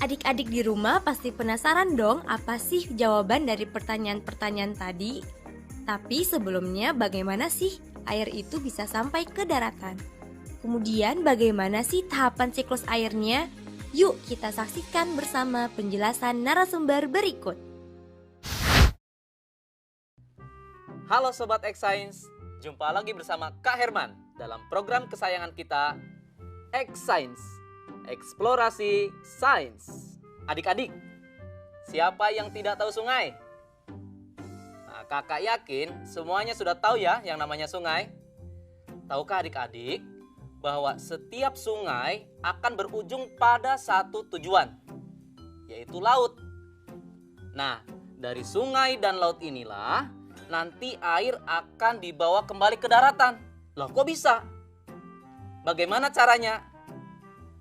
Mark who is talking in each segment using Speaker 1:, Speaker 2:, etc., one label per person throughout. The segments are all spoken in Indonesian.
Speaker 1: Adik-adik di rumah pasti penasaran dong apa sih jawaban dari pertanyaan-pertanyaan tadi? Tapi sebelumnya bagaimana sih air itu bisa sampai ke daratan? Kemudian bagaimana sih tahapan siklus airnya? Yuk kita saksikan bersama penjelasan narasumber berikut.
Speaker 2: Halo Sobat X-Science, jumpa lagi bersama Kak Herman dalam program kesayangan kita X-Science, Eksplorasi Sains. Adik-adik, siapa yang tidak tahu sungai? Nah, kakak yakin semuanya sudah tahu ya yang namanya sungai. Tahukah adik-adik bahwa setiap sungai akan berujung pada satu tujuan, yaitu laut. Nah, dari sungai dan laut inilah nanti air akan dibawa kembali ke daratan. Loh, kok bisa? Bagaimana caranya?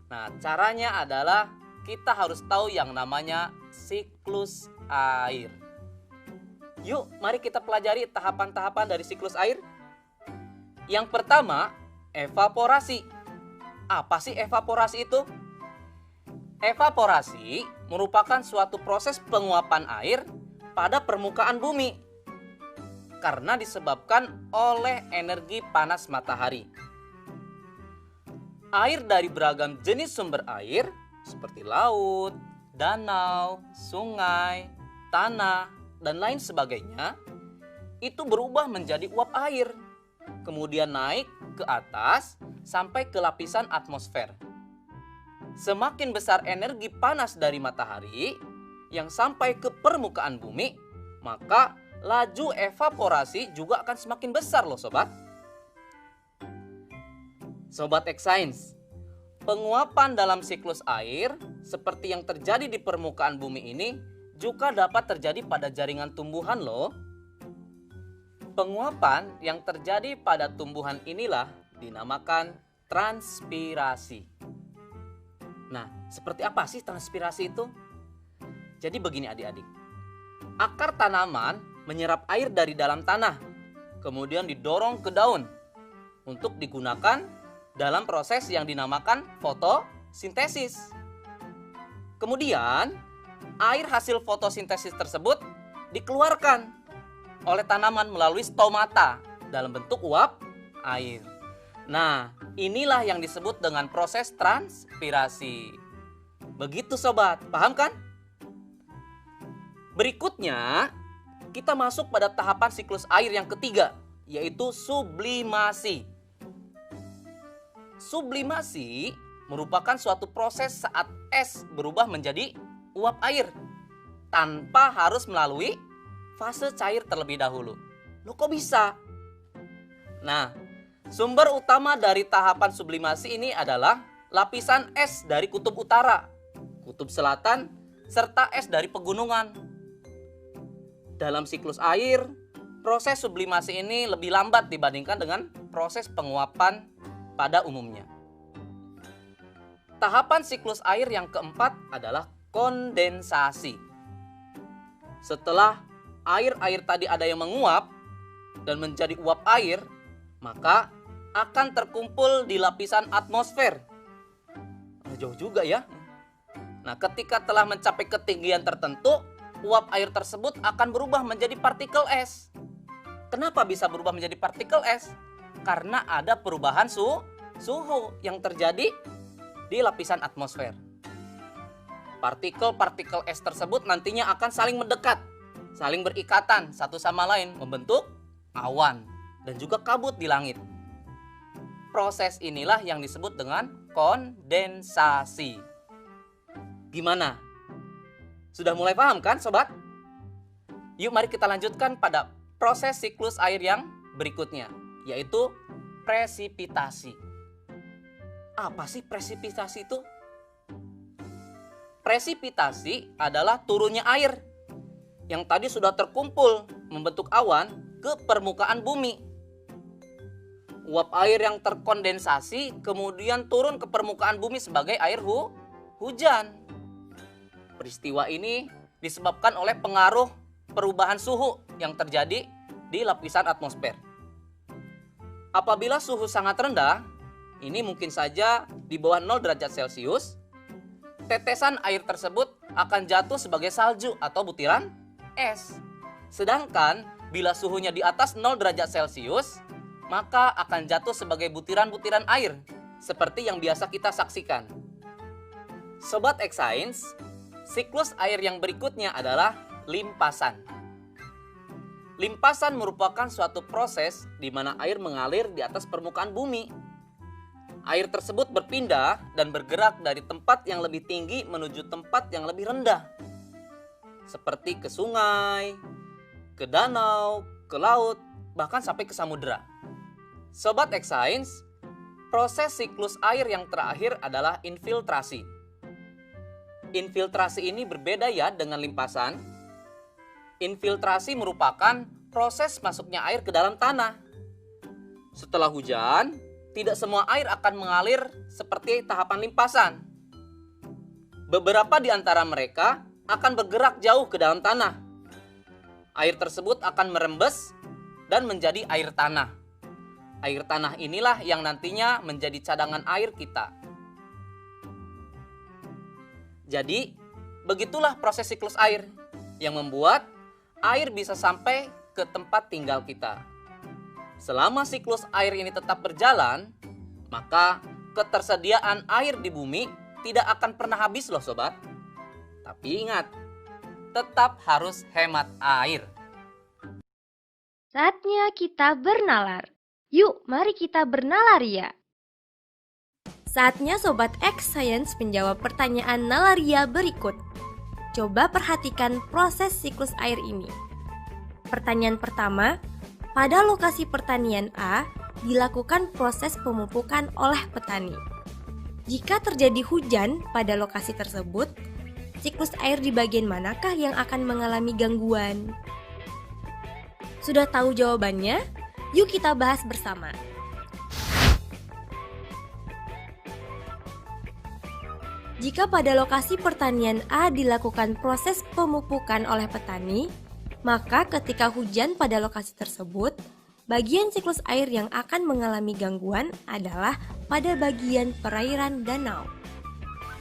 Speaker 2: Nah, caranya adalah kita harus tahu yang namanya siklus air. Yuk, mari kita pelajari tahapan-tahapan dari siklus air. Yang pertama, evaporasi. Apa sih evaporasi itu? Evaporasi merupakan suatu proses penguapan air pada permukaan bumi karena disebabkan oleh energi panas matahari. Air dari beragam jenis sumber air seperti laut, danau, sungai, tanah, dan lain sebagainya itu berubah menjadi uap air, kemudian naik ke atas sampai ke lapisan atmosfer. Semakin besar energi panas dari matahari yang sampai ke permukaan bumi, maka laju evaporasi juga akan semakin besar loh sobat. Sobat X-Science, penguapan dalam siklus air seperti yang terjadi di permukaan bumi ini juga dapat terjadi pada jaringan tumbuhan loh. Penguapan yang terjadi pada tumbuhan inilah dinamakan transpirasi. Nah, seperti apa sih transpirasi itu? Jadi begini adik-adik. Akar tanaman menyerap air dari dalam tanah, kemudian didorong ke daun untuk digunakan dalam proses yang dinamakan fotosintesis. Kemudian, air hasil fotosintesis tersebut dikeluarkan oleh tanaman melalui stomata dalam bentuk uap air. Nah, inilah yang disebut dengan proses transpirasi. Begitu sobat, paham kan? Berikutnya, kita masuk pada tahapan siklus air yang ketiga, yaitu sublimasi. Sublimasi merupakan suatu proses saat es berubah menjadi uap air tanpa harus melalui fase cair terlebih dahulu. Loh, kok bisa? Nah, sumber utama dari tahapan sublimasi ini adalah lapisan es dari kutub utara, kutub selatan, serta es dari pegunungan. Dalam siklus air, proses sublimasi ini lebih lambat dibandingkan dengan proses penguapan pada umumnya. Tahapan siklus air yang keempat adalah kondensasi. Setelah air-air tadi ada yang menguap dan menjadi uap air, maka akan terkumpul di lapisan atmosfer. Jauh juga ya. Nah, ketika telah mencapai ketinggian tertentu, uap air tersebut akan berubah menjadi partikel es. Kenapa bisa berubah menjadi partikel es? Karena ada perubahan suhu yang terjadi di lapisan atmosfer. Partikel-partikel es tersebut nantinya akan saling mendekat, saling berikatan satu sama lain, membentuk awan dan juga kabut di langit. Proses inilah yang disebut dengan kondensasi. Gimana? Sudah mulai paham kan sobat? Yuk mari kita lanjutkan pada proses siklus air yang berikutnya, yaitu presipitasi. Apa sih presipitasi itu? Presipitasi adalah turunnya air yang tadi sudah terkumpul membentuk awan ke permukaan bumi. Uap air yang terkondensasi kemudian turun ke permukaan bumi sebagai air hujan. Peristiwa ini disebabkan oleh pengaruh perubahan suhu yang terjadi di lapisan atmosfer. Apabila suhu sangat rendah, ini mungkin saja di bawah 0 derajat Celcius, tetesan air tersebut akan jatuh sebagai salju atau butiran es. Sedangkan bila suhunya di atas 0 derajat Celcius, maka akan jatuh sebagai butiran-butiran air seperti yang biasa kita saksikan. Sobat X-Science, siklus air yang berikutnya adalah limpasan. Limpasan merupakan suatu proses di mana air mengalir di atas permukaan bumi. Air tersebut berpindah dan bergerak dari tempat yang lebih tinggi menuju tempat yang lebih rendah. Seperti ke sungai, ke danau, ke laut, bahkan sampai ke samudera. Sobat X-Science, proses siklus air yang terakhir adalah infiltrasi. Infiltrasi ini berbeda ya dengan limpasan. Infiltrasi merupakan proses masuknya air ke dalam tanah. Setelah hujan, tidak semua air akan mengalir seperti tahapan limpasan. Beberapa di antara mereka akan bergerak jauh ke dalam tanah. Air tersebut akan merembes dan menjadi air tanah. Air tanah inilah yang nantinya menjadi cadangan air kita. Jadi, begitulah proses siklus air yang membuat air bisa sampai ke tempat tinggal kita. Selama siklus air ini tetap berjalan, maka ketersediaan air di bumi tidak akan pernah habis loh sobat. Tapi ingat, tetap harus hemat air.
Speaker 1: Saatnya kita bernalar. Yuk, mari kita bernalar ya. Saatnya Sobat X-Science menjawab pertanyaan nalaria berikut. Coba perhatikan proses siklus air ini. Pertanyaan pertama, pada lokasi pertanian A dilakukan proses pemupukan oleh petani. Jika terjadi hujan pada lokasi tersebut, siklus air di bagian manakah yang akan mengalami gangguan? Sudah tahu jawabannya? Yuk kita bahas bersama. Jika pada lokasi pertanian A dilakukan proses pemupukan oleh petani, maka ketika hujan pada lokasi tersebut, bagian siklus air yang akan mengalami gangguan adalah pada bagian perairan danau.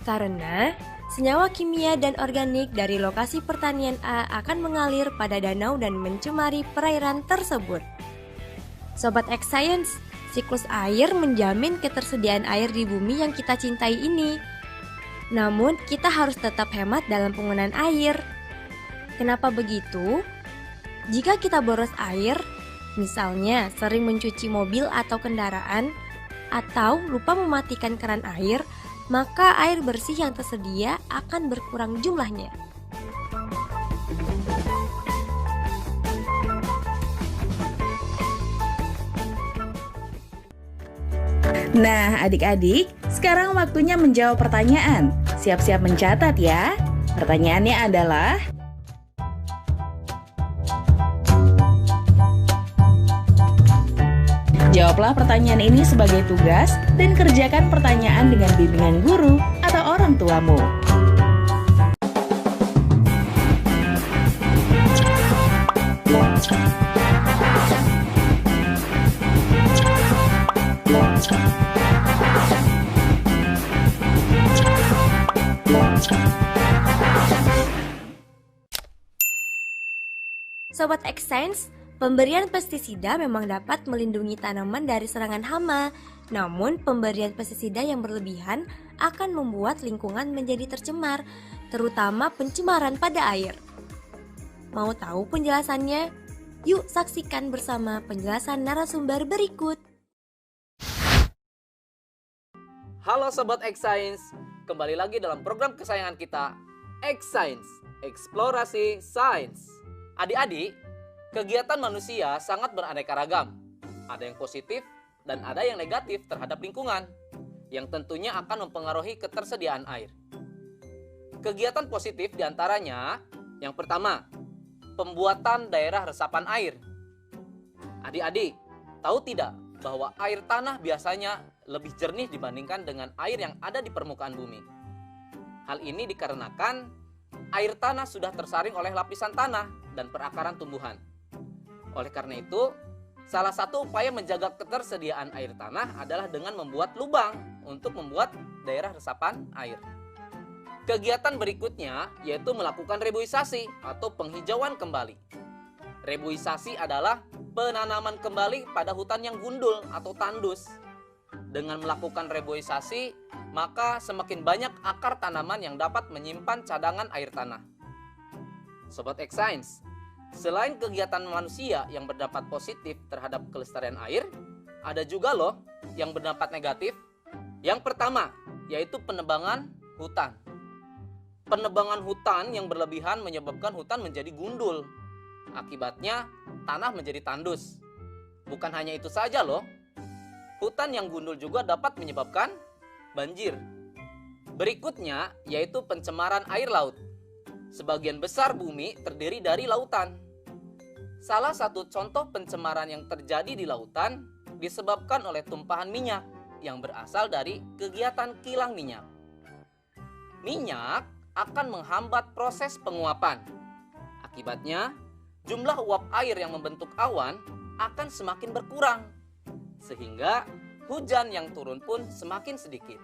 Speaker 1: Karena senyawa kimia dan organik dari lokasi pertanian A akan mengalir pada danau dan mencemari perairan tersebut. Sobat X-Science, siklus air menjamin ketersediaan air di bumi yang kita cintai ini. Namun, kita harus tetap hemat dalam penggunaan air. Kenapa begitu? Jika kita boros air, misalnya sering mencuci mobil atau kendaraan, atau lupa mematikan keran air, maka air bersih yang tersedia akan berkurang jumlahnya.
Speaker 3: Nah, adik-adik, sekarang waktunya menjawab pertanyaan. Siap-siap mencatat ya. Pertanyaannya adalah, jawablah pertanyaan ini sebagai tugas dan kerjakan pertanyaan dengan bimbingan guru atau orang tuamu.
Speaker 1: Sobat X-Science, pemberian pestisida memang dapat melindungi tanaman dari serangan hama. Namun, pemberian pestisida yang berlebihan akan membuat lingkungan menjadi tercemar, terutama pencemaran pada air. Mau tahu penjelasannya? Yuk saksikan bersama penjelasan narasumber berikut.
Speaker 2: Halo Sobat X-Science, kembali lagi dalam program kesayangan kita, X-Science, Eksplorasi Sains. Adik-adik, kegiatan manusia sangat beraneka ragam. Ada yang positif dan ada yang negatif terhadap lingkungan, yang tentunya akan mempengaruhi ketersediaan air. Kegiatan positif diantaranya, yang pertama, pembuatan daerah resapan air. Adik-adik, tahu tidak bahwa air tanah biasanya lebih jernih dibandingkan dengan air yang ada di permukaan bumi? Hal ini dikarenakan air tanah sudah tersaring oleh lapisan tanah dan perakaran tumbuhan. Oleh karena itu, salah satu upaya menjaga ketersediaan air tanah adalah dengan membuat lubang untuk membuat daerah resapan air. Kegiatan berikutnya yaitu melakukan reboisasi atau penghijauan kembali. Reboisasi adalah penanaman kembali pada hutan yang gundul atau tandus. Dengan melakukan reboisasi, maka semakin banyak akar tanaman yang dapat menyimpan cadangan air tanah. Sobat X-Science, selain kegiatan manusia yang berdampak positif terhadap kelestarian air, ada juga loh yang berdampak negatif. Yang pertama, yaitu penebangan hutan. Penebangan hutan yang berlebihan menyebabkan hutan menjadi gundul. Akibatnya, tanah menjadi tandus. Bukan hanya itu saja loh, hutan yang gundul juga dapat menyebabkan banjir. Berikutnya, yaitu pencemaran air laut. Sebagian besar bumi terdiri dari lautan. Salah satu contoh pencemaran yang terjadi di lautan disebabkan oleh tumpahan minyak yang berasal dari kegiatan kilang minyak. Minyak akan menghambat proses penguapan. Akibatnya, jumlah uap air yang membentuk awan akan semakin berkurang, sehingga hujan yang turun pun semakin sedikit.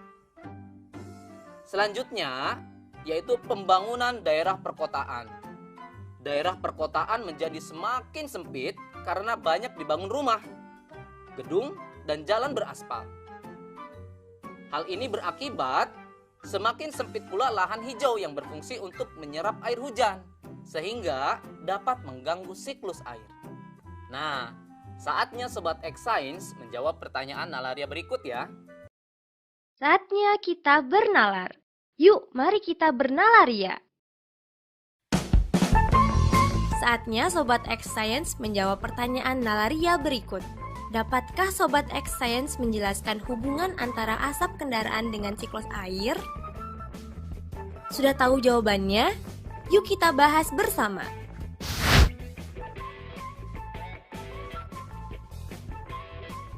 Speaker 2: Selanjutnya, yaitu pembangunan daerah perkotaan. Daerah perkotaan menjadi semakin sempit karena banyak dibangun rumah, gedung, dan jalan beraspal. Hal ini berakibat semakin sempit pula lahan hijau yang berfungsi untuk menyerap air hujan, sehingga dapat mengganggu siklus air. Nah, saatnya Sobat X-Science menjawab pertanyaan Nalaria berikut ya.
Speaker 1: Saatnya kita bernalar. Yuk, mari kita bernalaria. Saatnya Sobat X-Science menjawab pertanyaan Nalaria berikut. Dapatkah Sobat X-Science menjelaskan hubungan antara asap kendaraan dengan siklus air? Sudah tahu jawabannya? Yuk kita bahas bersama.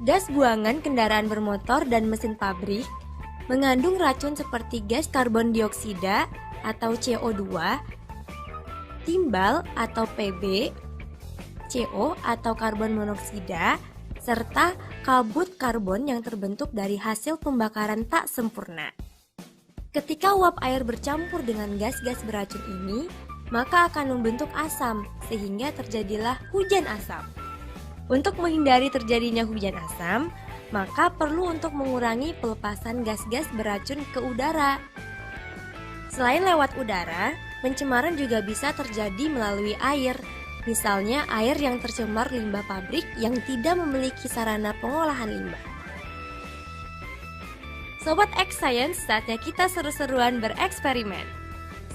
Speaker 1: Gas buangan kendaraan bermotor dan mesin pabrik mengandung racun seperti gas karbon dioksida atau CO2, timbal atau Pb, CO atau karbon monoksida, serta kabut karbon yang terbentuk dari hasil pembakaran tak sempurna. Ketika uap air bercampur dengan gas-gas beracun ini, maka akan membentuk asam, sehingga terjadilah hujan asam. Untuk menghindari terjadinya hujan asam, maka perlu untuk mengurangi pelepasan gas-gas beracun ke udara. Selain lewat udara, pencemaran juga bisa terjadi melalui air. Misalnya air yang tercemar limbah pabrik yang tidak memiliki sarana pengolahan limbah. Sobat X-Science, saatnya kita seru-seruan bereksperimen.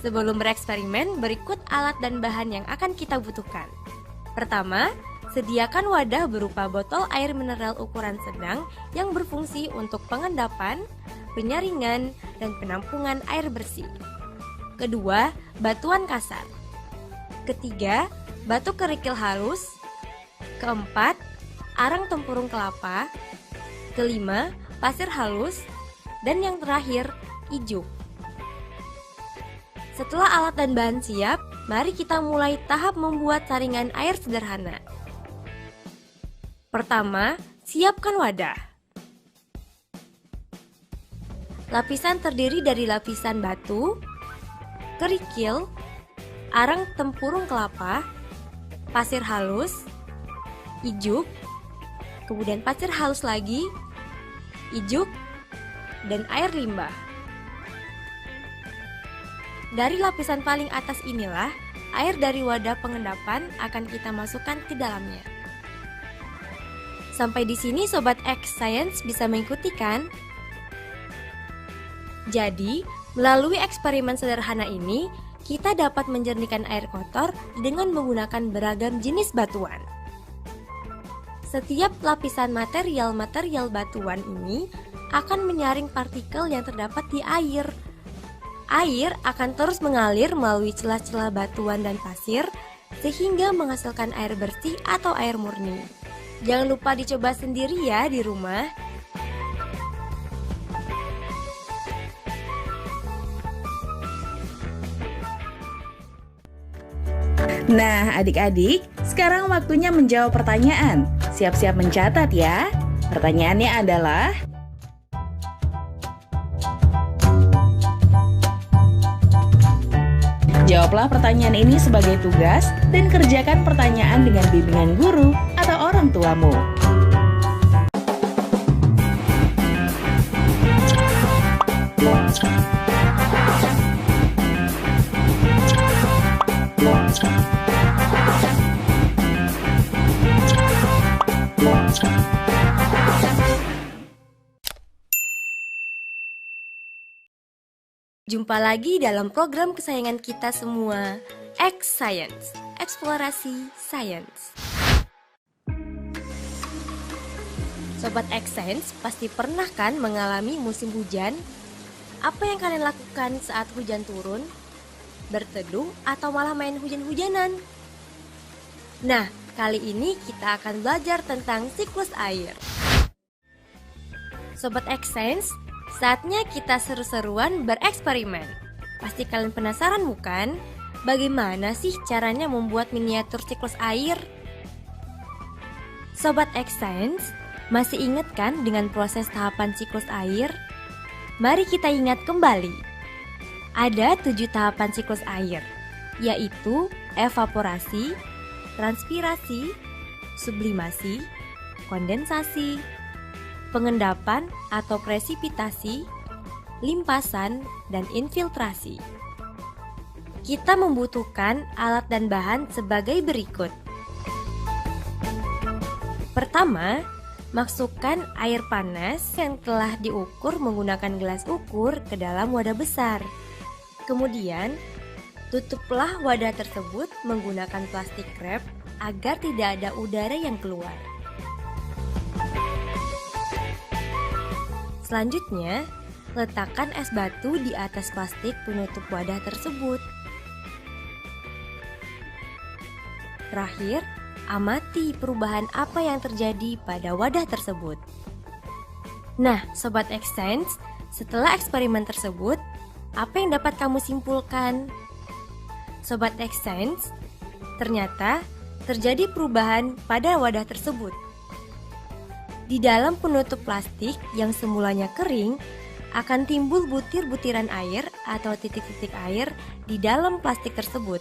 Speaker 1: Sebelum bereksperimen, berikut alat dan bahan yang akan kita butuhkan. Pertama, sediakan wadah berupa botol air mineral ukuran sedang yang berfungsi untuk pengendapan, penyaringan, dan penampungan air bersih. Kedua, batuan kasar. Ketiga, batu kerikil halus. Keempat, arang tempurung kelapa. Kelima, pasir halus. Dan yang terakhir, ijuk. Setelah alat dan bahan siap, mari kita mulai tahap membuat saringan air sederhana. Pertama, siapkan wadah. Lapisan terdiri dari lapisan batu, kerikil, arang tempurung kelapa, pasir halus, ijuk, kemudian pasir halus lagi, ijuk, dan air limbah. Dari lapisan paling atas inilah, air dari wadah pengendapan akan kita masukkan ke dalamnya. Sampai di sini Sobat X-Science bisa mengikuti kan? Jadi, melalui eksperimen sederhana ini, kita dapat menjernihkan air kotor dengan menggunakan beragam jenis batuan. Setiap lapisan material batuan ini akan menyaring partikel yang terdapat di air. Air akan terus mengalir melalui celah-celah batuan dan pasir sehingga menghasilkan air bersih atau air murni. Jangan lupa dicoba sendiri ya di rumah.
Speaker 3: Nah, adik-adik, sekarang waktunya menjawab pertanyaan. Siap-siap mencatat ya. Pertanyaannya adalah, jawablah pertanyaan ini sebagai tugas dan kerjakan pertanyaan dengan bimbingan guru atau orang tuamu.
Speaker 1: Jumpa lagi dalam program kesayangan kita semua, X Science, eksplorasi sains. Sobat X Science pasti pernah kan mengalami musim hujan? Apa yang kalian lakukan saat hujan turun? Berteduh atau malah main hujan-hujanan? Nah, kali ini kita akan belajar tentang siklus air. Sobat X Science, saatnya kita seru-seruan bereksperimen. Pasti kalian penasaran bukan? Bagaimana sih caranya membuat miniatur siklus air? Sobat X Science, masih ingat kan dengan proses tahapan siklus air? Mari kita ingat kembali. Ada 7 tahapan siklus air, yaitu evaporasi, transpirasi, sublimasi, kondensasi, pengendapan atau presipitasi, limpasan, dan infiltrasi. Kita membutuhkan alat dan bahan sebagai berikut. Pertama, masukkan air panas yang telah diukur menggunakan gelas ukur ke dalam wadah besar. Kemudian, tutuplah wadah tersebut menggunakan plastik wrap agar tidak ada udara yang keluar. Selanjutnya, letakkan es batu di atas plastik penutup wadah tersebut. Terakhir, amati perubahan apa yang terjadi pada wadah tersebut. Nah, Sobat X Science, setelah eksperimen tersebut, apa yang dapat kamu simpulkan? Sobat X Science, ternyata terjadi perubahan pada wadah tersebut. Di dalam penutup plastik yang semulanya kering, akan timbul butir-butiran air atau titik-titik air di dalam plastik tersebut.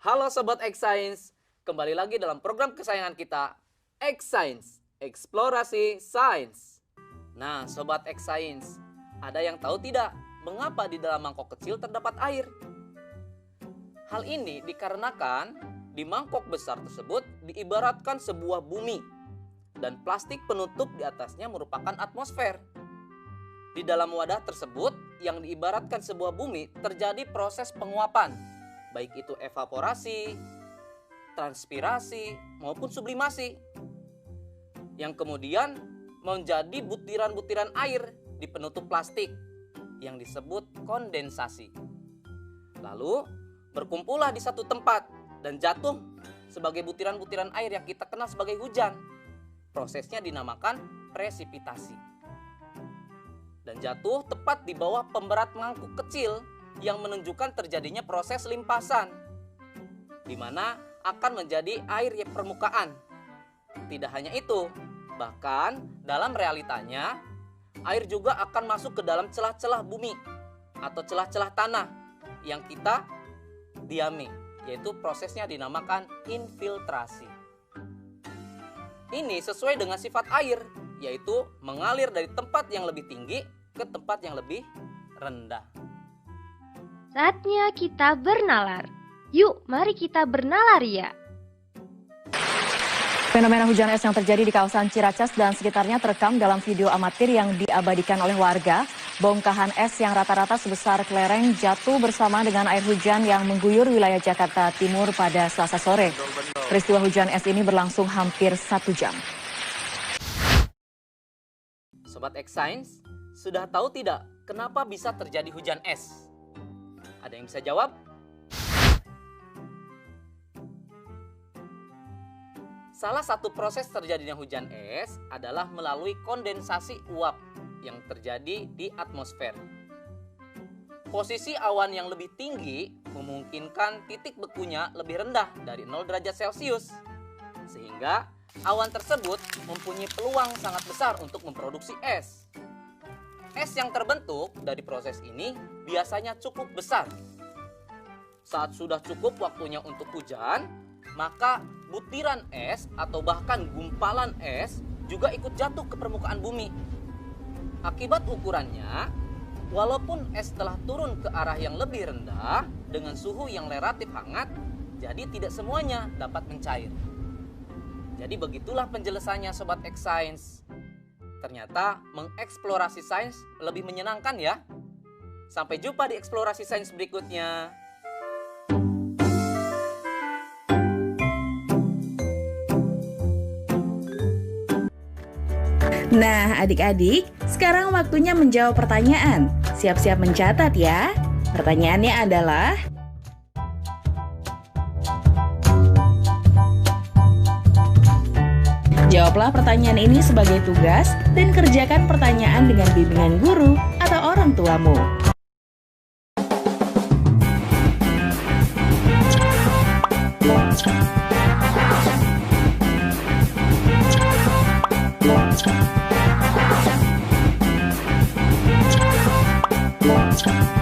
Speaker 2: Halo Sobat X Science, kembali lagi dalam program kesayangan kita, X Science, eksplorasi sains. Nah Sobat X Science, ada yang tahu tidak mengapa di dalam mangkok kecil terdapat air? Hal ini dikarenakan di mangkok besar tersebut diibaratkan sebuah bumi dan plastik penutup di atasnya merupakan atmosfer. Di dalam wadah tersebut yang diibaratkan sebuah bumi terjadi proses penguapan, baik itu evaporasi, transpirasi maupun sublimasi, yang kemudian menjadi butiran-butiran air di penutup plastik yang disebut kondensasi. Lalu berkumpullah di satu tempat dan jatuh sebagai butiran-butiran air yang kita kenal sebagai hujan. Prosesnya dinamakan presipitasi. Dan jatuh tepat di bawah pemberat mangkuk kecil yang menunjukkan terjadinya proses limpasan, di mana akan menjadi air permukaan. Tidak hanya itu, bahkan dalam realitanya, air juga akan masuk ke dalam celah-celah bumi atau celah-celah tanah yang kita diami, yaitu prosesnya dinamakan infiltrasi. Ini sesuai dengan sifat air, yaitu mengalir dari tempat yang lebih tinggi ke tempat yang lebih rendah.
Speaker 1: Saatnya kita bernalar. Yuk, mari kita bernalar ya.
Speaker 4: Fenomena hujan es yang terjadi di kawasan Ciracas dan sekitarnya terekam dalam video amatir yang diabadikan oleh warga. Bongkahan es yang rata-rata sebesar kelereng jatuh bersama dengan air hujan yang mengguyur wilayah Jakarta Timur pada Selasa sore. Peristiwa hujan es ini berlangsung hampir 1 jam.
Speaker 2: Sobat X-Science, sudah tahu tidak kenapa bisa terjadi hujan es? Ada yang bisa jawab? Salah satu proses terjadinya hujan es adalah melalui kondensasi uap yang terjadi di atmosfer. Posisi awan yang lebih tinggi memungkinkan titik bekunya lebih rendah dari 0 derajat Celcius. Sehingga awan tersebut mempunyai peluang sangat besar untuk memproduksi es. Es yang terbentuk dari proses ini biasanya cukup besar. Saat sudah cukup waktunya untuk hujan, maka butiran es atau bahkan gumpalan es juga ikut jatuh ke permukaan bumi. Akibat ukurannya, walaupun es telah turun ke arah yang lebih rendah dengan suhu yang relatif hangat, jadi tidak semuanya dapat mencair. Jadi begitulah penjelasannya Sobat X-Science. Ternyata mengeksplorasi sains lebih menyenangkan ya. Sampai jumpa di eksplorasi sains berikutnya.
Speaker 3: Nah, adik-adik, sekarang waktunya menjawab pertanyaan. Siap-siap mencatat ya. Pertanyaannya adalah, jawablah pertanyaan ini sebagai tugas dan kerjakan pertanyaan dengan bimbingan guru atau orang tuamu.
Speaker 5: Thank you.